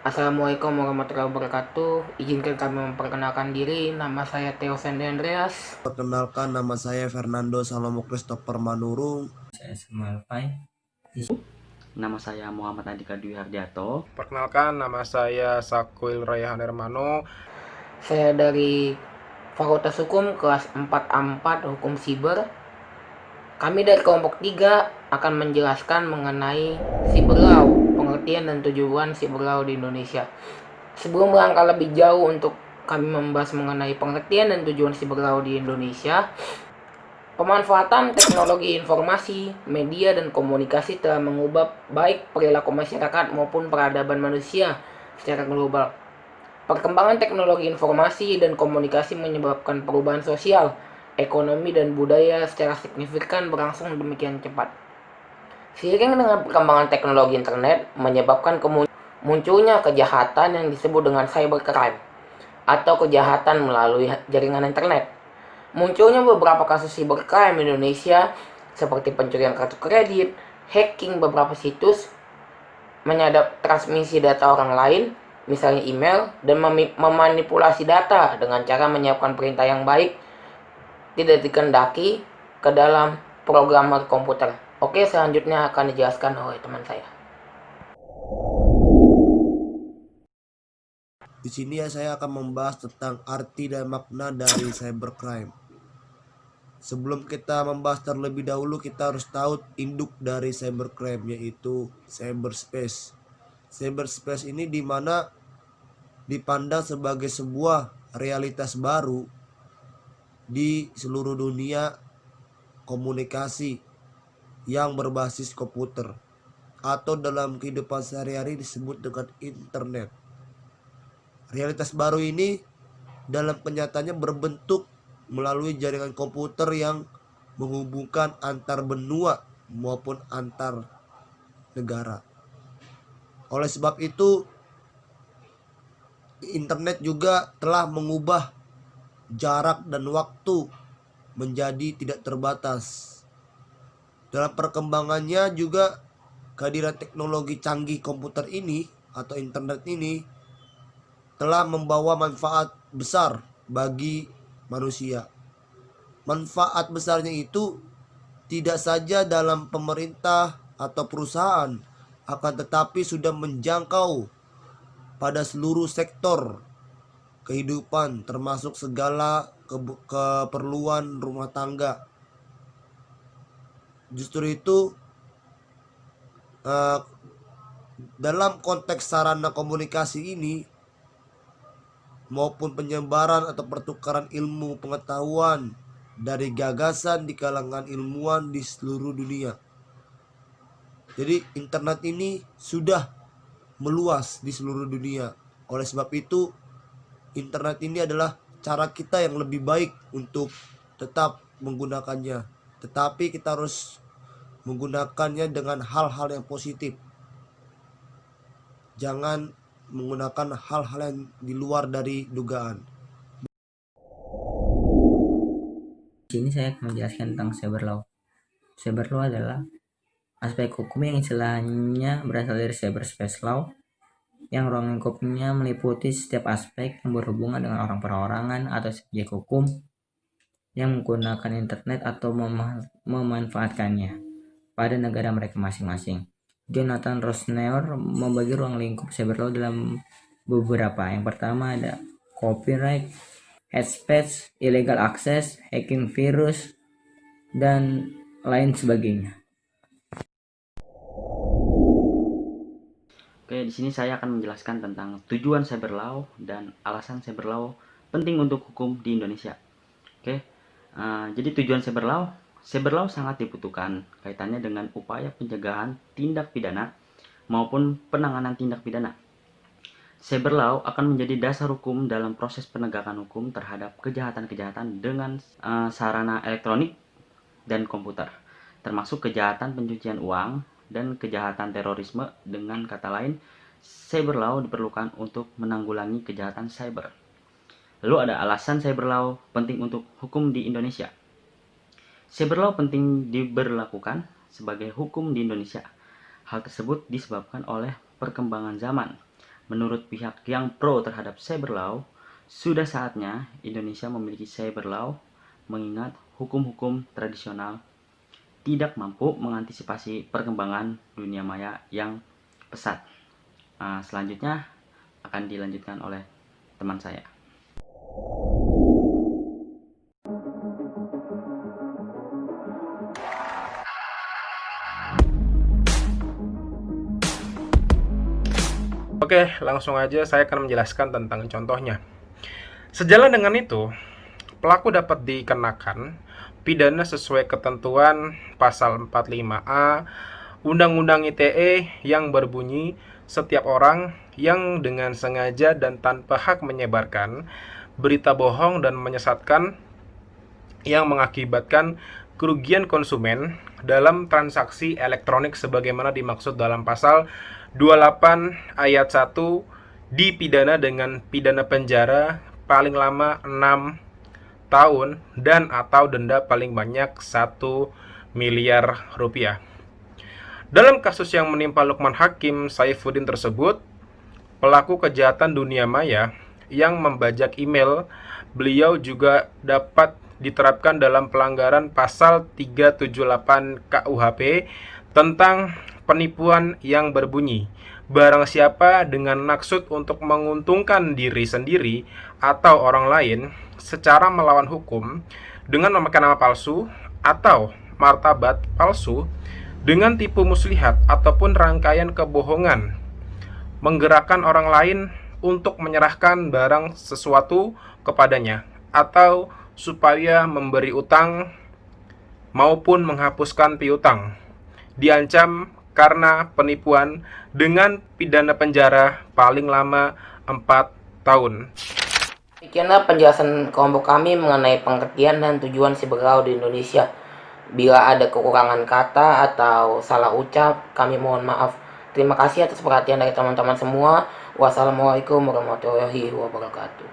Assalamualaikum warahmatullahi wabarakatuh. Izinkan kami memperkenalkan diri. Nama saya Theo Fendi Andreas. Perkenalkan, nama saya Fernando Salomo Christopher Manurung. Saya Semalpai. Nama saya Muhammad Andika Dwi Hardiato. Perkenalkan, nama saya Sakuil Rayhan Hermano. Saya dari Fakultas Hukum kelas 4A4 Hukum Siber. Kami dari kelompok 3 akan menjelaskan mengenai Cyber Law, pengertian dan tujuan Cyber Law di Indonesia. Sebelum melangkah lebih jauh untuk kami membahas mengenai pengertian dan tujuan Cyber Law di Indonesia, pemanfaatan teknologi informasi, media, dan komunikasi telah mengubah baik perilaku masyarakat maupun peradaban manusia secara global. Perkembangan teknologi informasi dan komunikasi menyebabkan perubahan sosial, ekonomi, dan budaya secara signifikan berlangsung demikian cepat. Seiring dengan perkembangan teknologi internet menyebabkan munculnya kejahatan yang disebut dengan cybercrime atau kejahatan melalui jaringan internet. Munculnya beberapa kasus cybercrime di Indonesia seperti pencurian kartu kredit, hacking beberapa situs, menyadap transmisi data orang lain, misalnya email, dan memanipulasi data dengan cara menyiapkan perintah yang baik tidak dikehendaki ke dalam programmer komputer. Oke, selanjutnya akan dijelaskan oleh teman saya. Di sini saya akan membahas tentang arti dan makna dari cybercrime. Sebelum kita membahas terlebih dahulu, kita harus tahu induk dari cybercrime, yaitu cyberspace. Cyberspace ini dimana dipandang sebagai sebuah realitas baru di seluruh dunia komunikasi yang berbasis komputer, atau dalam kehidupan sehari-hari disebut dengan internet. Realitas baru ini dalam kenyataannya berbentuk melalui jaringan komputer yang menghubungkan antar benua maupun antar negara. Oleh sebab itu, internet juga telah mengubah jarak dan waktu menjadi tidak terbatas. Dalam perkembangannya juga kehadiran teknologi canggih komputer ini atau internet ini telah membawa manfaat besar bagi manusia. Manfaat besarnya itu tidak saja dalam pemerintah atau perusahaan, akan tetapi sudah menjangkau pada seluruh sektor kehidupan, termasuk segala keperluan rumah tangga. Justru itu, dalam konteks sarana komunikasi ini maupun penyebaran atau pertukaran ilmu pengetahuan dari gagasan di kalangan ilmuwan di seluruh dunia. Jadi internet ini sudah meluas di seluruh dunia. Oleh sebab itu, internet ini adalah cara kita yang lebih baik untuk tetap menggunakannya. Tetapi kita harus menggunakannya dengan hal-hal yang positif. Jangan menggunakan hal-hal yang di luar dari dugaan. Di sini saya akan menjelaskan tentang cyber law. Cyber law adalah aspek hukum yang istilahnya berasal dari cyberspace law, yang ruang lingkupnya meliputi setiap aspek yang berhubungan dengan orang perorangan atau subjek hukum yang menggunakan internet atau memanfaatkannya pada negara mereka masing-masing. Jonathan Rosner membagi ruang lingkup cyber law dalam beberapa. Yang pertama ada copyright, hate speech, illegal access, hacking virus, dan lain sebagainya. Oke, di sini saya akan menjelaskan tentang tujuan cyber law dan alasan cyber law penting untuk hukum di Indonesia. Oke, jadi tujuan cyber law sangat dibutuhkan kaitannya dengan upaya pencegahan tindak pidana maupun penanganan tindak pidana. Cyber law akan menjadi dasar hukum dalam proses penegakan hukum terhadap kejahatan-kejahatan dengan sarana elektronik dan komputer, termasuk kejahatan pencucian uang dan kejahatan terorisme. Dengan kata lain, cyber law diperlukan untuk menanggulangi kejahatan cyber. Lalu ada alasan cyber law penting untuk hukum di Indonesia. Cyber law penting diberlakukan sebagai hukum di Indonesia. Hal tersebut disebabkan oleh perkembangan zaman, menurut pihak yang pro terhadap cyber law, sudah saatnya Indonesia memiliki cyber law mengingat hukum-hukum tradisional tidak mampu mengantisipasi perkembangan dunia maya yang pesat. Selanjutnya akan dilanjutkan oleh teman saya. Oke, langsung aja saya akan menjelaskan tentang contohnya. Sejalan dengan itu, pelaku dapat dikenakan pidana sesuai ketentuan pasal 45A Undang-Undang ITE yang berbunyi setiap orang yang dengan sengaja dan tanpa hak menyebarkan berita bohong dan menyesatkan yang mengakibatkan kerugian konsumen dalam transaksi elektronik sebagaimana dimaksud dalam pasal 28 ayat 1 dipidana dengan pidana penjara paling lama 6 tahun dan atau denda paling banyak 1 miliar rupiah. Dalam kasus yang menimpa Lukman Hakim Saifuddin tersebut, pelaku kejahatan dunia maya yang membajak email beliau juga dapat diterapkan dalam pelanggaran pasal 378 KUHP tentang penipuan yang berbunyi barang siapa dengan maksud untuk menguntungkan diri sendiri atau orang lain secara melawan hukum dengan memakai nama palsu atau martabat palsu dengan tipu muslihat ataupun rangkaian kebohongan menggerakkan orang lain untuk menyerahkan barang sesuatu kepadanya atau supaya memberi utang maupun menghapuskan piutang diancam karena penipuan dengan pidana penjara paling lama 4 tahun. Demikianlah penjelasan kelompok kami mengenai pengertian dan tujuan cyber law di Indonesia. Bila ada kekurangan kata atau salah ucap, kami mohon maaf. Terima kasih atas perhatian dari teman-teman semua. Wassalamualaikum warahmatullahi wabarakatuh.